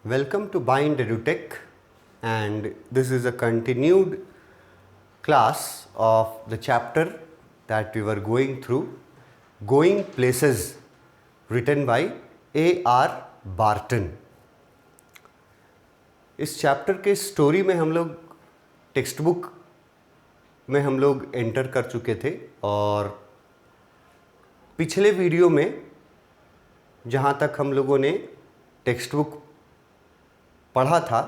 Welcome to Bind EduTech, and this is a continued class of the chapter that we were going through, Going Places, written by A.R. Barton. इस chapter के story में हम लोग text book में हम लोग enter कर चुके थे और पिछले वीडियो में जहाँ तक हम लोगों ने टेक्स्ट बुक पढ़ा था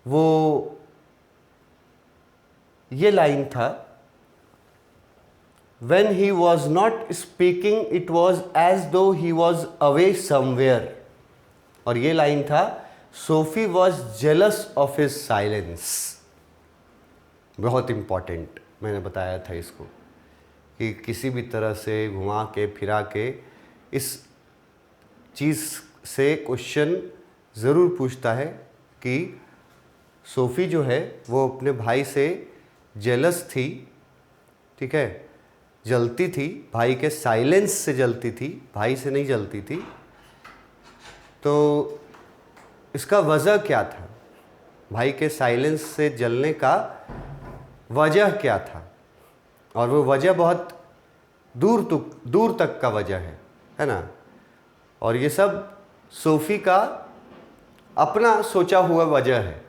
वो ये लाइन था, When he was not speaking, it was as though he was away somewhere. और ये लाइन था, Sophie was jealous of his silence. बहुत इम्पॉर्टेंट, मैंने बताया था इसको कि किसी भी तरह से घुमा के फिरा के इस चीज़ से क्वेश्चन ज़रूर पूछता है कि सोफ़ी जो है वो अपने भाई से जेलस थी, ठीक है, जलती थी, भाई के साइलेंस से जलती थी, भाई से नहीं जलती थी। तो इसका वजह क्या था, भाई के साइलेंस से जलने का वजह क्या था, और वो वजह बहुत दूर तक का वजह है ना। और ये सब सोफ़ी का अपना सोचा हुआ वजह है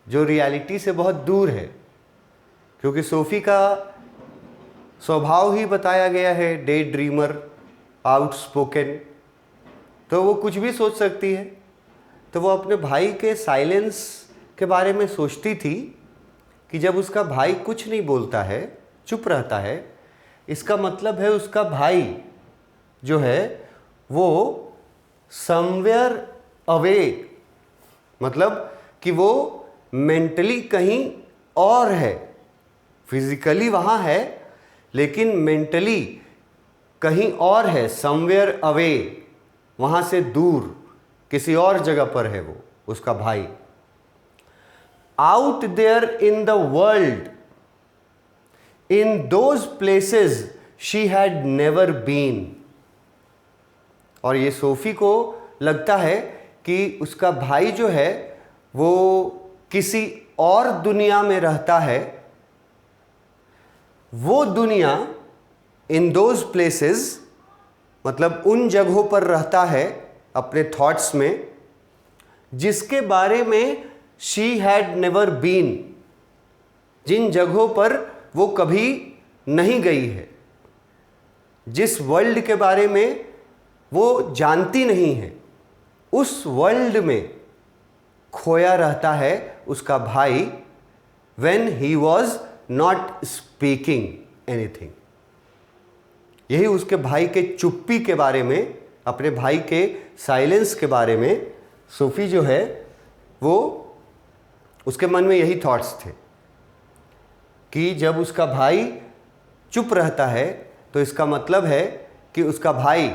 जो रियलिटी से बहुत दूर है, क्योंकि सोफ़ी का स्वभाव ही बताया गया है डे ड्रीमर, आउटस्पोकन, तो वो कुछ भी सोच सकती है। तो वो अपने भाई के साइलेंस के बारे में सोचती थी कि जब उसका भाई कुछ नहीं बोलता है, चुप रहता है, इसका मतलब है उसका भाई जो है वो समवेयर अवे, मतलब कि वो मेंटली कहीं और है, फिजिकली वहाँ है लेकिन मेंटली कहीं और है, समवेयर अवे, वहाँ से दूर किसी और जगह पर है वो उसका भाई। Out there in the world, in those places she had never been. और ये सोफ़ी को लगता है कि उसका भाई जो है वो किसी और दुनिया में रहता है, वो दुनिया इन दोज प्लेसेस मतलब उन जगहों पर रहता है अपने थॉट्स में जिसके बारे में शी हैड नेवर बीन, जिन जगहों पर वो कभी नहीं गई है, जिस वर्ल्ड के बारे में वो जानती नहीं है, उस वर्ल्ड में खोया रहता है उसका भाई। When he was not speaking anything, यही उसके भाई के चुप्पी के बारे में, अपने भाई के साइलेंस के बारे में सोफ़ी जो है वो उसके मन में यही थॉट्स थे कि जब उसका भाई चुप रहता है तो इसका मतलब है कि उसका भाई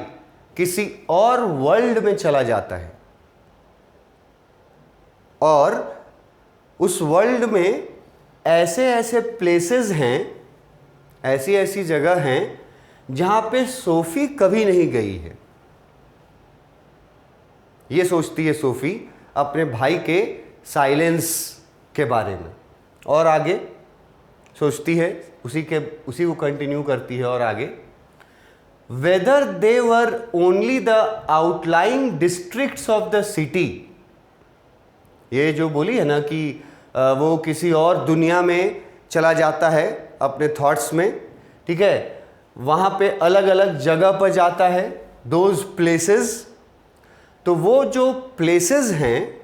किसी और वर्ल्ड में चला जाता है और उस वर्ल्ड में ऐसे ऐसे प्लेसेस हैं, ऐसी ऐसी जगह हैं जहाँ पे सोफ़ी कभी नहीं गई है। ये सोचती है सोफ़ी अपने भाई के साइलेंस के बारे में, और आगे सोचती है, उसी को कंटिन्यू करती है और आगे, whether they were only the outlying districts of the city। ये जो बोली है ना कि वो किसी और दुनिया में चला जाता है अपने थॉट्स में, ठीक है, वहाँ पे अलग अलग जगह पर जाता है, दोज प्लेसेस। तो वो जो प्लेसेस हैं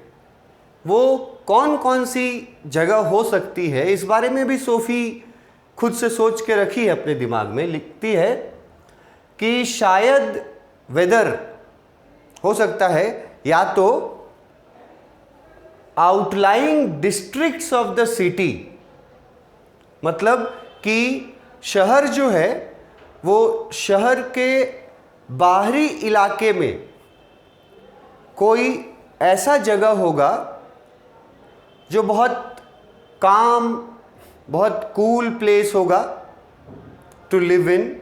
वो कौन कौन सी जगह हो सकती है, इस बारे में भी सोफ़ी खुद से सोच के रखी है अपने दिमाग में। लिखती है कि शायद वेदर हो सकता है या तो आउटलाइंग डिस्ट्रिक्ट्स ऑफ द सिटी, मतलब कि शहर जो है वो शहर के बाहरी इलाके में कोई ऐसा जगह होगा जो बहुत काम, बहुत कूल प्लेस होगा टू लिव इन।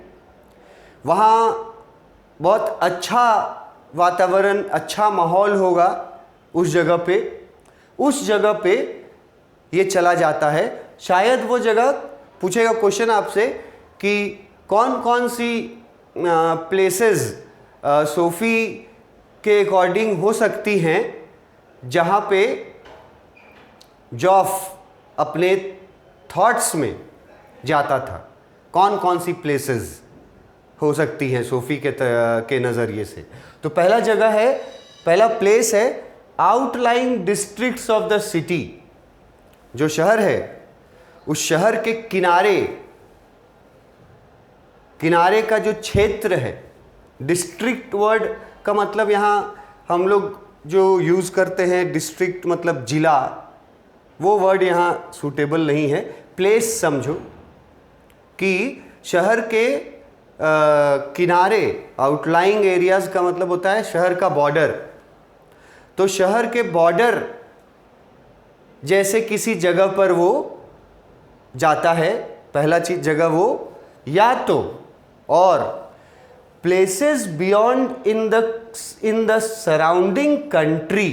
वहाँ बहुत अच्छा वातावरण, अच्छा माहौल होगा उस जगह पे ये चला जाता है। शायद वो जगह पूछेगा क्वेश्चन आपसे कि कौन कौन सी प्लेसेस सोफ़ी के अकॉर्डिंग हो सकती हैं जहाँ पे जॉफ अपने थॉट्स में जाता था। कौन कौन सी प्लेसेस हो सकती हैं सोफ़ी के नज़रिए से। तो पहला प्लेस है आउटलाइंग डिस्ट्रिक्ट्स ऑफ द सिटी। जो शहर है उस शहर के किनारे का जो क्षेत्र है, डिस्ट्रिक्ट वर्ड का मतलब यहाँ हम लोग जो यूज़ करते हैं डिस्ट्रिक्ट मतलब जिला, वो वर्ड यहाँ सूटेबल नहीं है। प्लेस समझो कि शहर के किनारे, आउटलाइंग एरियाज़ का मतलब होता है शहर का बॉर्डर। तो शहर के बॉर्डर जैसे किसी जगह पर वो जाता है, पहला चीज जगह वो, या तो और places beyond in the surrounding country,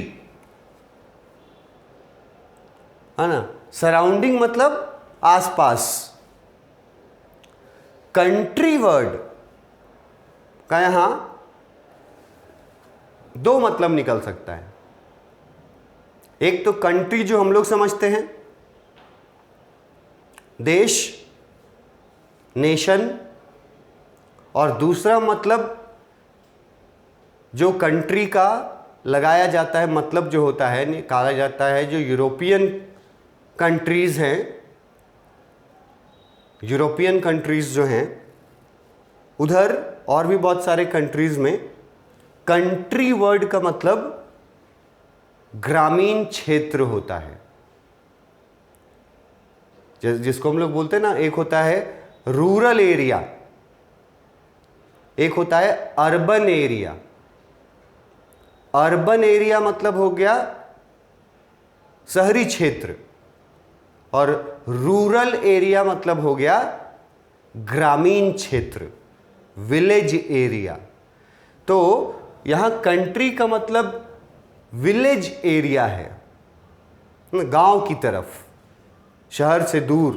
है ना। सराउंडिंग मतलब आसपास। कंट्री वर्ड का यहां दो मतलब निकल सकता है। एक तो कंट्री जो हम लोग समझते हैं, देश, नेशन, और दूसरा मतलब जो कंट्री का लगाया जाता है, मतलब जो होता है, निकाला जाता है, जो यूरोपियन कंट्रीज़ हैं, यूरोपियन कंट्रीज़ जो हैं उधर और भी बहुत सारे कंट्रीज़ में कंट्री वर्ड का मतलब ग्रामीण क्षेत्र होता है। जिसको हम लोग बोलते हैं ना, एक होता है रूरल एरिया, एक होता है अर्बन एरिया। अर्बन एरिया मतलब हो गया शहरी क्षेत्र, और रूरल एरिया मतलब हो गया ग्रामीण क्षेत्र, विलेज एरिया। तो यहां कंट्री का मतलब विलेज एरिया है, गांव की तरफ, शहर से दूर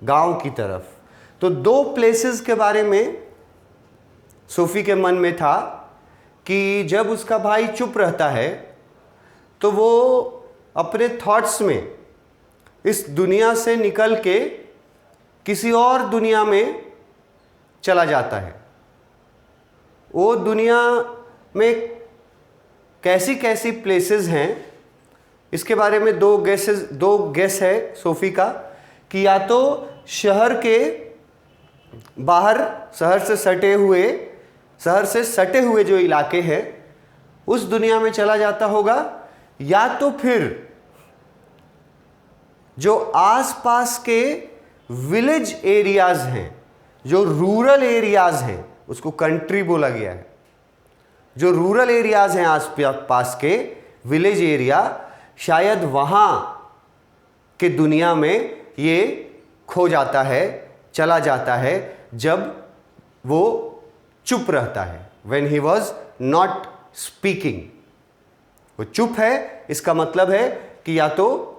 गांव की तरफ। तो दो प्लेसेस के बारे में सोफी के मन में था कि जब उसका भाई चुप रहता है तो वो अपने थॉट्स में इस दुनिया से निकल के किसी और दुनिया में चला जाता है। वो दुनिया में कैसी कैसी प्लेसेस हैं, इसके बारे में दो गेस है सोफी का, कि या तो शहर के बाहर, शहर से सटे हुए जो इलाके हैं उस दुनिया में चला जाता होगा, या तो फिर जो आसपास के विलेज एरियाज हैं, जो रूरल एरियाज हैं, उसको कंट्री बोला गया है। जो रूरल एरियाज हैं आसपास के विलेज एरिया, शायद वहाँ के दुनिया में ये खो जाता है, चला जाता है जब वो चुप रहता है। When he was not speaking, वो चुप है, इसका मतलब है कि या तो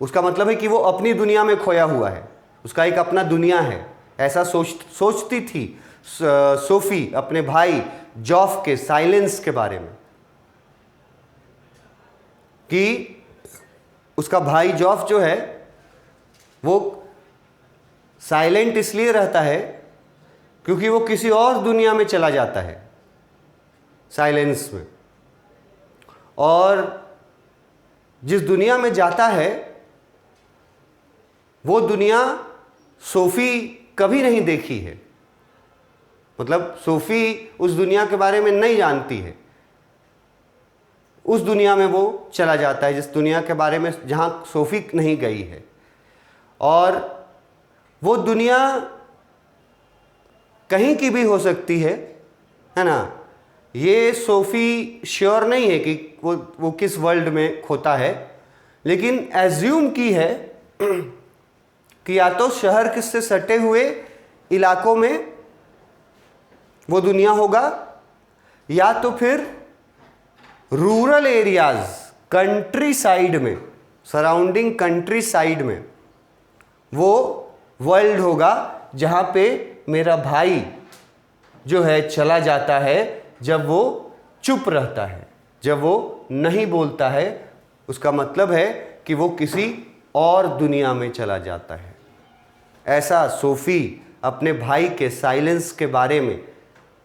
उसका मतलब है कि वो अपनी दुनिया में खोया हुआ है, उसका एक अपना दुनिया है। ऐसा सोचती थी सोफी अपने भाई जॉफ के साइलेंस के बारे में, कि उसका भाई जॉफ जो है वो साइलेंट इसलिए रहता है क्योंकि वो किसी और दुनिया में चला जाता है साइलेंस में, और जिस दुनिया में जाता है वो दुनिया सोफी कभी नहीं देखी है। मतलब सोफी उस दुनिया के बारे में नहीं जानती है। उस दुनिया में वो चला जाता है जिस दुनिया के बारे में जहाँ सोफी नहीं गई है, और वो दुनिया कहीं की भी हो सकती है ना। ये सोफी श्योर नहीं है कि वो किस वर्ल्ड में खोता है, लेकिन एज्यूम की है कि या तो शहर से सटे हुए इलाकों में वो दुनिया होगा, या तो फिर रूरल एरियाज, कंट्री साइड में, सराउंडिंग कंट्री साइड में वो वर्ल्ड होगा जहाँ पे मेरा भाई जो है चला जाता है जब वो चुप रहता है, जब वो नहीं बोलता है। उसका मतलब है कि वो किसी और दुनिया में चला जाता है। ऐसा सोफी अपने भाई के साइलेंस के बारे में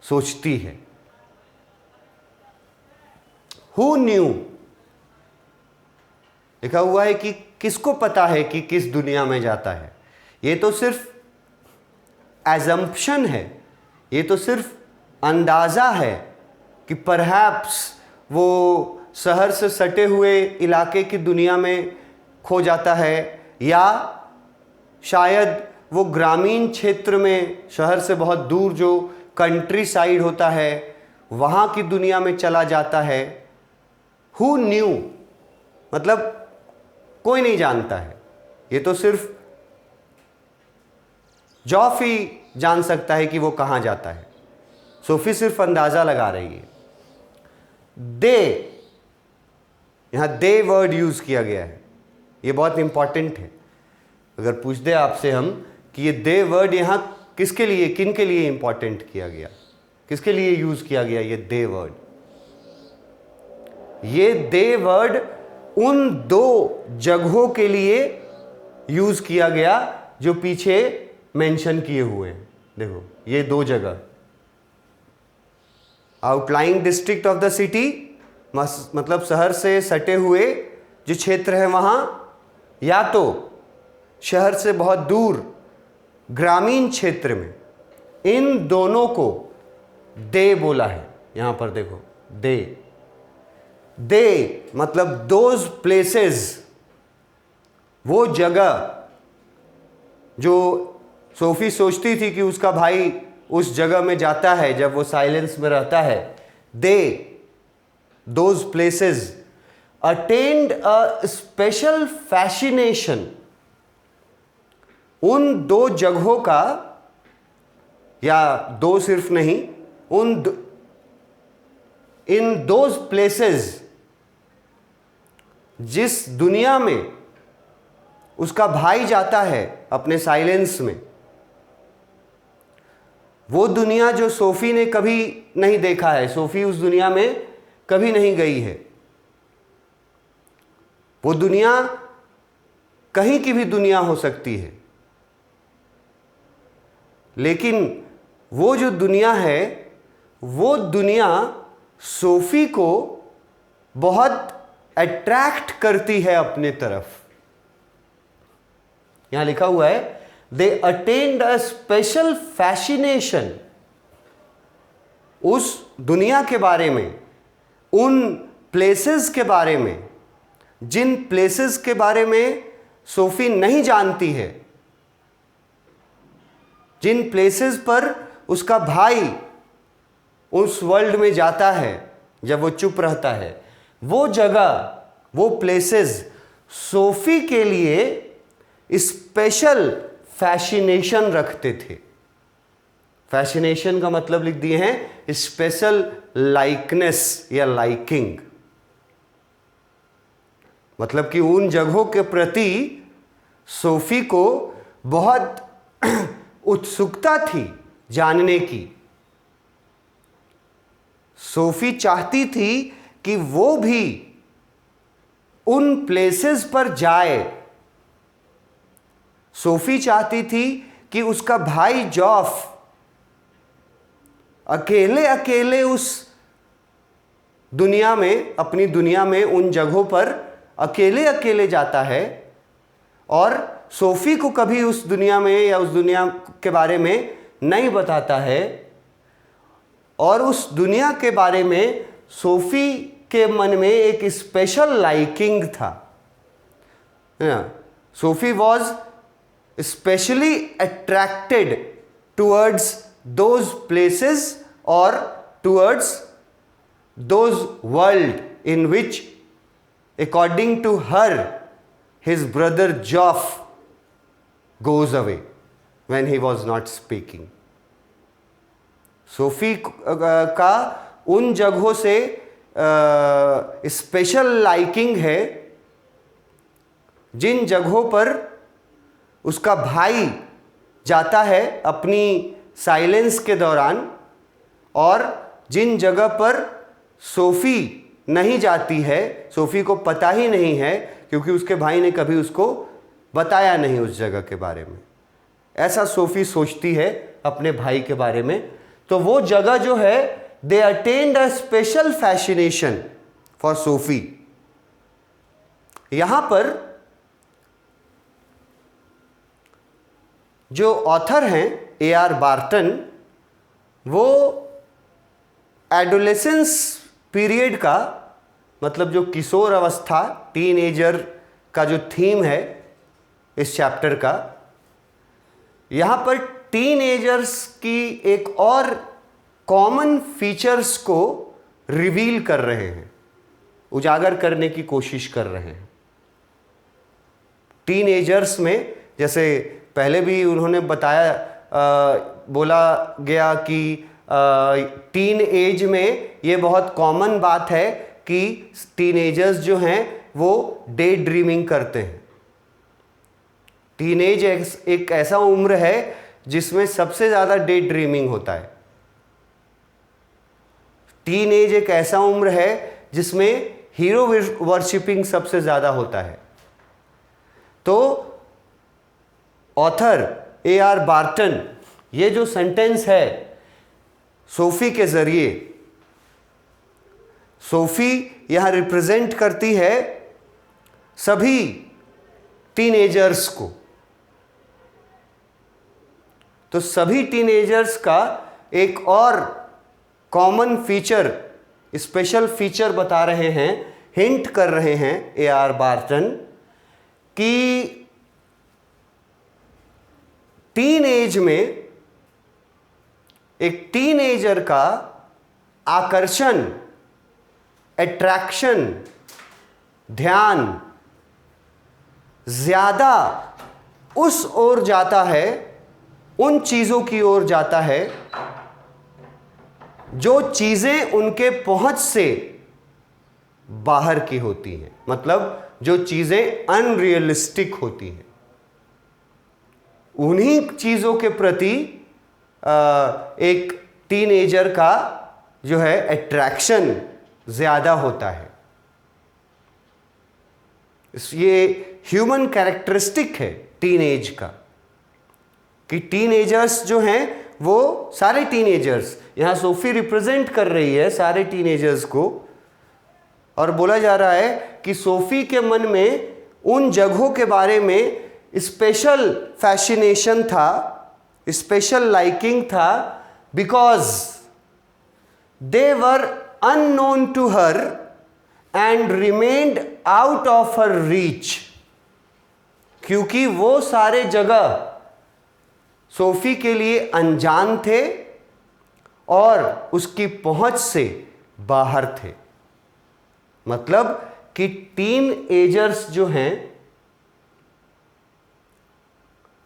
सोचती है। हु न्यू, लिखा हुआ है कि किसको पता है कि किस दुनिया में जाता है। ये तो सिर्फ एजम्पशन है, ये तो सिर्फ अंदाज़ा है कि परहैप्स वो शहर से सटे हुए इलाके की दुनिया में खो जाता है, या शायद वो ग्रामीण क्षेत्र में, शहर से बहुत दूर जो कंट्री साइड होता है, वहाँ की दुनिया में चला जाता है। हु न्यू मतलब कोई नहीं जानता है। ये तो सिर्फ जॉफ ही जान सकता है कि वो कहाँ जाता है। सोफी सिर्फ अंदाज़ा लगा रही है। दे, यहाँ दे वर्ड यूज़ किया गया है, ये बहुत इंपॉर्टेंट है। अगर पूछ दे आपसे हम कि ये दे वर्ड यहाँ किसके लिए, किन के लिए इंपॉर्टेंट किया गया, किसके लिए यूज़ किया गया ये दे वर्ड? ये दे वर्ड उन दो जगहों के लिए यूज़ किया गया जो पीछे मेंशन किए हुए हैं। देखो ये दो जगह, आउटलाइंग डिस्ट्रिक्ट ऑफ द सिटी, मतलब शहर से सटे हुए जो क्षेत्र है वहाँ, या तो शहर से बहुत दूर ग्रामीण क्षेत्र में, इन दोनों को दे बोला है। यहाँ पर देखो दे मतलब दोज प्लेसेस, वो जगह जो सोफी सोचती थी कि उसका भाई उस जगह में जाता है जब वो साइलेंस में रहता है। They, those places attend a special fascination. उन दो जगहों का, या दो सिर्फ नहीं, इन दोज प्लेसेस, जिस दुनिया में उसका भाई जाता है अपने साइलेंस में, वो दुनिया जो सोफी ने कभी नहीं देखा है, सोफी उस दुनिया में कभी नहीं गई है। वो दुनिया कहीं की भी दुनिया हो सकती है, लेकिन वो जो दुनिया है, वो दुनिया सोफी को बहुत अट्रैक्ट करती है अपने तरफ। यहां लिखा हुआ है they attend a special fascination. उस दुनिया के बारे में, उन प्लेसेस के बारे में, जिन प्लेसेस के बारे में सोफी नहीं जानती है, जिन प्लेसेस पर उसका भाई उस वर्ल्ड में जाता है जब वो चुप रहता है, वो जगह, वो प्लेसेस सोफी के लिए स्पेशल फैसिनेशन रखते थे। फैसिनेशन का मतलब लिख दिए हैं स्पेशल लाइकनेस या लाइकिंग, मतलब कि उन जगहों के प्रति सोफी को बहुत उत्सुकता थी जानने की। सोफी चाहती थी कि वो भी उन प्लेसेस पर जाए। सोफी चाहती थी कि उसका भाई जॉफ अकेले अकेले उस दुनिया में, अपनी दुनिया में, उन जगहों पर अकेले अकेले जाता है, और सोफी को कभी उस दुनिया में या उस दुनिया के बारे में नहीं बताता है। और उस दुनिया के बारे में सोफी के मन में एक स्पेशल लाइकिंग था। Sophie was specially attracted towards those places और towards those world in which, according to her, his brother Joff goes away when he was not speaking. Sophie का उन जगहों से स्पेशल लाइकिंग है, जिन जगहों पर उसका भाई जाता है अपनी साइलेंस के दौरान और जिन जगह पर सोफ़ी नहीं जाती है, सोफ़ी को पता ही नहीं है क्योंकि उसके भाई ने कभी उसको बताया नहीं उस जगह के बारे में, ऐसा सोफ़ी सोचती है अपने भाई के बारे में। तो वो जगह जो है, they attend a special fascination for Sophie. यहां पर जो ऑथर हैं A.R. बार्टन, वो एडोलेसेंस पीरियड का, मतलब जो किशोर अवस्था, टीनएजर का जो थीम है इस चैप्टर का, यहाँ पर टीनएजर्स की एक और कॉमन फीचर्स को रिवील कर रहे हैं, उजागर करने की कोशिश कर रहे हैं। टीनएजर्स में, जैसे पहले भी उन्होंने बताया, बोला गया कि टीन एज में ये बहुत कॉमन बात है कि टीनेजर्स जो हैं वो डे ड्रीमिंग करते हैं। टीनेज एक ऐसा उम्र है जिसमें सबसे ज़्यादा डे ड्रीमिंग होता है। टीनेज एक ऐसा उम्र है जिसमें हीरो वर्शिपिंग सबसे ज़्यादा होता है। तो ऑथर A.R. बार्टन ये जो सेंटेंस है सोफ़ी के ज़रिए, सोफ़ी यहाँ रिप्रेजेंट करती है सभी टीनेजर्स को। तो सभी टीनेजर्स का एक और कॉमन फीचर, स्पेशल फीचर बता रहे हैं, हिंट कर रहे हैं A.R. बार्टन कि टीन एज में एक टीनेजर का आकर्षण, अट्रैक्शन, ध्यान ज्यादा उस ओर जाता है, उन चीजों की ओर जाता है जो चीजें उनके पहुंच से बाहर की होती हैं, मतलब जो चीजें अनरियलिस्टिक होती हैं। उन्हीं चीजों के प्रति एक टीनेजर का जो है अट्रैक्शन ज्यादा होता है। ये ह्यूमन कैरेक्टरिस्टिक है टीनेज का, कि टीनेजर्स जो हैं वो सारे टीनेजर्स, यहाँ सोफ़ी रिप्रेजेंट कर रही है सारे टीनेजर्स को, और बोला जा रहा है कि सोफ़ी के मन में उन जगहों के बारे में स्पेशल फैसिनेशन था, स्पेशल लाइकिंग था, because they were unknown to her and remained out of her reach. क्योंकि वो सारे जगह सोफ़ी के लिए अनजान थे और उसकी पहुंच से बाहर थे। मतलब कि टीन एजर्स जो हैं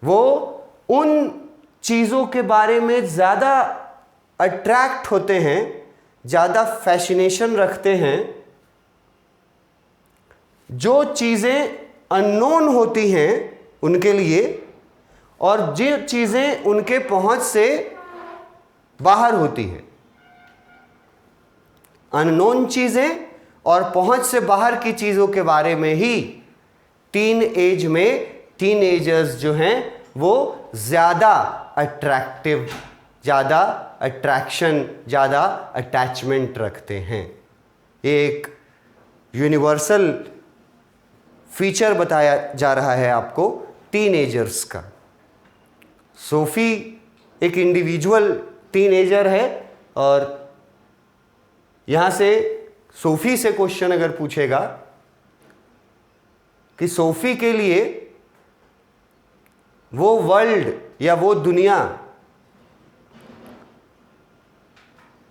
वो उन चीज़ों के बारे में ज़्यादा अट्रैक्ट होते हैं, ज़्यादा फैसिनेशन रखते हैं जो चीज़ें अननोन होती हैं उनके लिए, और जो चीज़ें उनके पहुंच से बाहर होती हैं। अननोन चीज़ें और पहुंच से बाहर की चीज़ों के बारे में ही टीन एज में टीनेजर्स जो हैं वो ज़्यादा अट्रैक्टिव, ज़्यादा अट्रैक्शन, ज़्यादा अटैचमेंट रखते हैं। ये एक यूनिवर्सल फीचर बताया जा रहा है आपको टीनेजर्स का। सोफ़ी एक इंडिविजुअल टीनेजर है, और यहाँ से सोफ़ी से क्वेश्चन अगर पूछेगा कि सोफ़ी के लिए वो वर्ल्ड या वो दुनिया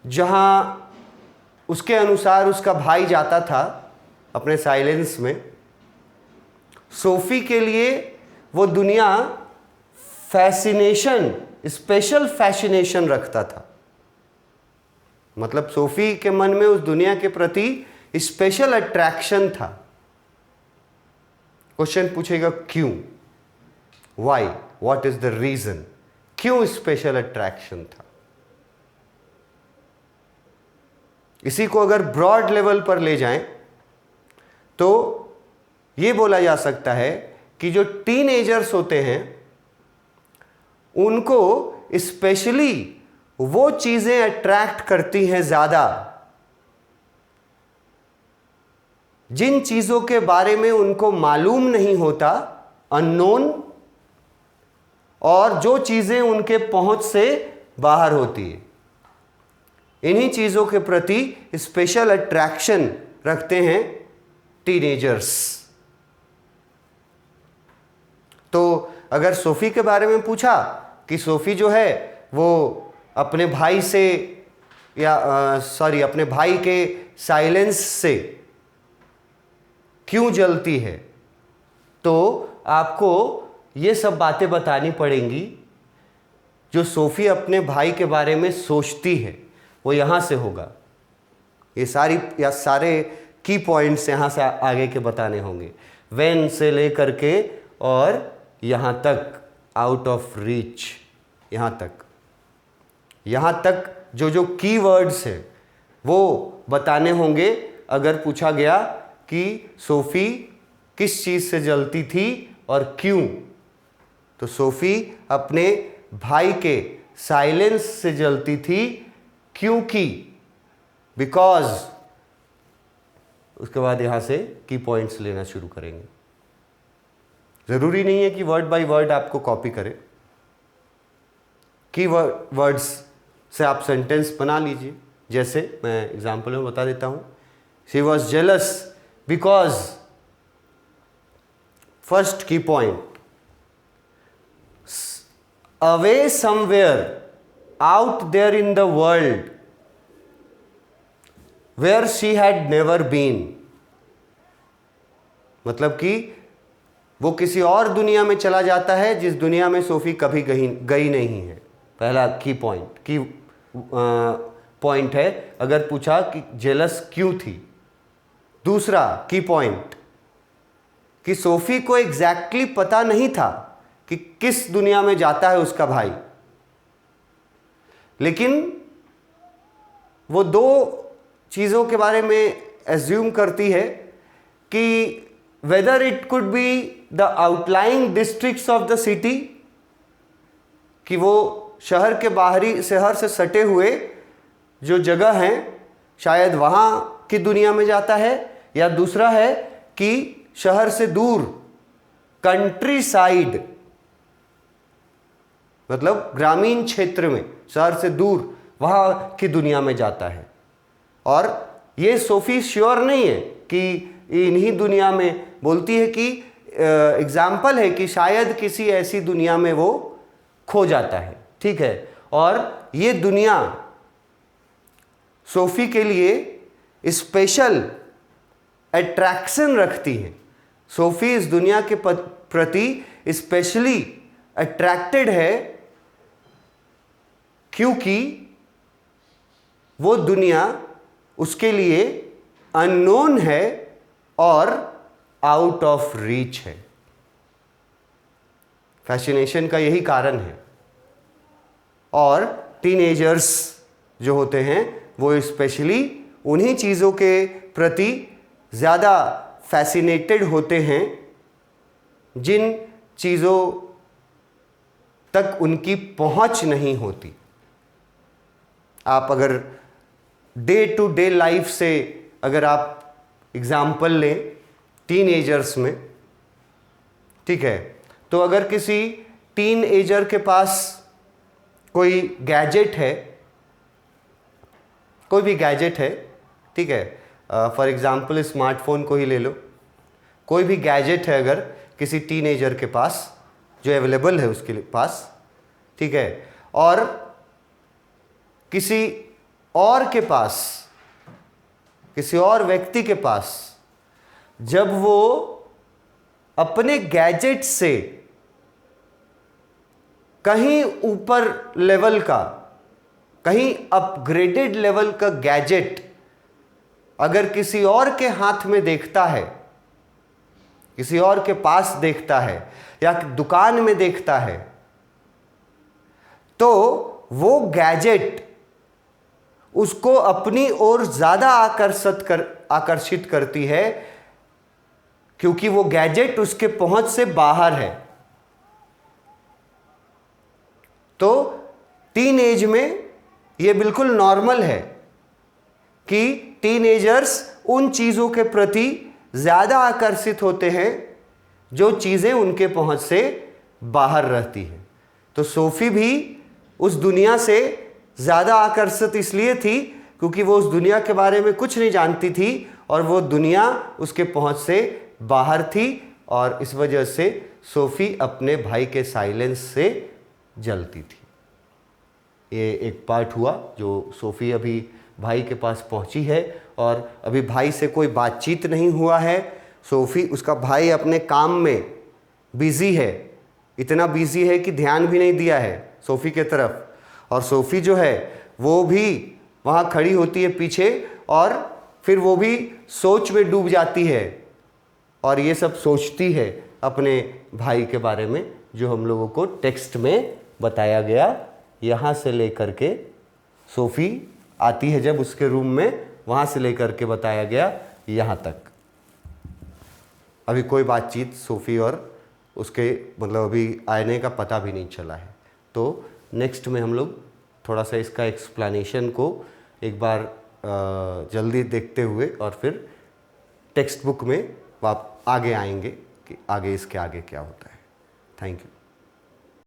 जहाँ उसके अनुसार उसका भाई जाता था अपने साइलेंस में, सोफ़ी के लिए वो दुनिया फैसिनेशन, स्पेशल फैसिनेशन रखता था। मतलब सोफी के मन में उस दुनिया के प्रति स्पेशल अट्रैक्शन था। क्वेश्चन पूछेगा क्यों, why, what is the reason, क्यों स्पेशल अट्रैक्शन था। इसी को अगर ब्रॉड लेवल पर ले जाएं तो यह बोला जा सकता है कि जो टीनेजर्स होते हैं उनको स्पेशली वो चीजें अट्रैक्ट करती हैं ज्यादा जिन चीजों के बारे में उनको मालूम नहीं होता, अननोन, और जो चीजें उनके पहुंच से बाहर होती है। इन्हीं चीजों के प्रति स्पेशल अट्रैक्शन रखते हैं टीनेजर्स। तो अगर सोफी के बारे में पूछा कि सोफी जो है वो अपने भाई से या अपने भाई के साइलेंस से क्यों जलती है, तो आपको ये सब बातें बतानी पड़ेंगी जो सोफी अपने भाई के बारे में सोचती है। वो यहाँ से होगा, ये सारे की पॉइंट्स यहाँ से आगे के बताने होंगे। व्हेन से लेकर के और यहाँ तक, आउट ऑफ रीच, यहाँ तक जो की वर्ड्स है वो बताने होंगे। अगर पूछा गया कि सोफी किस चीज़ से जलती थी और क्यों, तो सोफी अपने भाई के साइलेंस से जलती थी, क्योंकि, बिकॉज। उसके बाद यहां से की पॉइंट्स लेना शुरू करेंगे। जरूरी नहीं है कि वर्ड बाय वर्ड आपको कॉपी करें, की वर्ड्स से आप सेंटेंस बना लीजिए। जैसे मैं एग्जाम्पल में बता देता हूं, she was jealous because, first key point, away somewhere out there in the world where she had never been, मतलब कि वो किसी और दुनिया में चला जाता है जिस दुनिया में सोफी कभी गई नहीं है। पहला की पॉइंट है अगर पूछा कि जेलस क्यों थी। दूसरा की पॉइंट कि सोफी को एग्जैक्टली पता नहीं था कि किस दुनिया में जाता है उसका भाई, लेकिन वो दो चीज़ों के बारे में एज्यूम करती है कि whether it could be the outlying districts of the city, कि वो शहर के बाहरी, शहर से सटे हुए जो जगह हैं शायद वहाँ की दुनिया में जाता है, या दूसरा है कि शहर से दूर, कंट्री साइड, मतलब ग्रामीण क्षेत्र में, शहर से दूर, वहाँ की दुनिया में जाता है। और ये सोफी श्योर नहीं है कि इन्हीं दुनिया में, बोलती है कि एग्जाम्पल है कि शायद किसी ऐसी दुनिया में वो खो जाता है, ठीक है। और ये दुनिया सोफी के लिए स्पेशल अट्रैक्शन रखती है। सोफी इस दुनिया के प्रति स्पेशली अट्रैक्टेड है क्योंकि वो दुनिया उसके लिए अननोन है और आउट ऑफ रीच है। फैसिनेशन का यही कारण है। और टीनेजर्स जो होते हैं वो स्पेशली उन्हीं चीज़ों के प्रति ज़्यादा फैसिनेटेड होते हैं जिन चीज़ों तक उनकी पहुंच नहीं होती। आप अगर डे टू डे लाइफ से अगर आप एग्जाम्पल लें टीनेजर्स में, ठीक है, तो अगर किसी टीनेजर के पास कोई गैजेट है, कोई भी गैजेट है, ठीक है, फॉर एग्जाम्पल स्मार्टफोन को ही ले लो, कोई भी गैजेट है अगर किसी टीनेजर के पास जो अवेलेबल है उसके पास, ठीक है, और किसी और के पास, किसी और व्यक्ति के पास, जब वो अपने गैजेट से कहीं ऊपर लेवल का कहीं अपग्रेडेड लेवल का गैजेट अगर किसी और के हाथ में देखता है, किसी और के पास देखता है या दुकान में देखता है, तो वो गैजेट उसको अपनी ओर ज्यादा आकर्षित करती है, क्योंकि वो गैजेट उसके पहुंच से बाहर है। तो टीन एज में ये बिल्कुल नॉर्मल है कि टीनेजर्स उन चीज़ों के प्रति ज़्यादा आकर्षित होते हैं जो चीज़ें उनके पहुंच से बाहर रहती हैं। तो सोफ़ी भी उस दुनिया से ज़्यादा आकर्षित इसलिए थी क्योंकि वो उस दुनिया के बारे में कुछ नहीं जानती थी और वो दुनिया उसके पहुंच से बाहर थी, और इस वजह से सोफ़ी अपने भाई के साइलेंस से जलती थी। ये एक पार्ट हुआ जो सोफ़ी अभी भाई के पास पहुंची है और अभी भाई से कोई बातचीत नहीं हुआ है। सोफ़ी, उसका भाई अपने काम में बिज़ी है, इतना बिज़ी है कि ध्यान भी नहीं दिया है सोफ़ी के तरफ, और सोफ़ी जो है वो भी वहाँ खड़ी होती है पीछे और फिर वो भी सोच में डूब जाती है और ये सब सोचती है अपने भाई के बारे में, जो हम लोगों को टेक्स्ट में बताया गया। यहाँ से लेकर के सोफ़ी आती है जब उसके रूम में, वहाँ से लेकर के बताया गया यहाँ तक। अभी कोई बातचीत सोफ़ी और उसके मतलब अभी आने का पता भी नहीं चला है। तो नेक्स्ट में हम लोग थोड़ा सा इसका एक्सप्लेनेशन को एक बार जल्दी देखते हुए और फिर टेक्स्ट बुक में आप आगे आएंगे कि आगे इसके आगे क्या होता है। Thank you.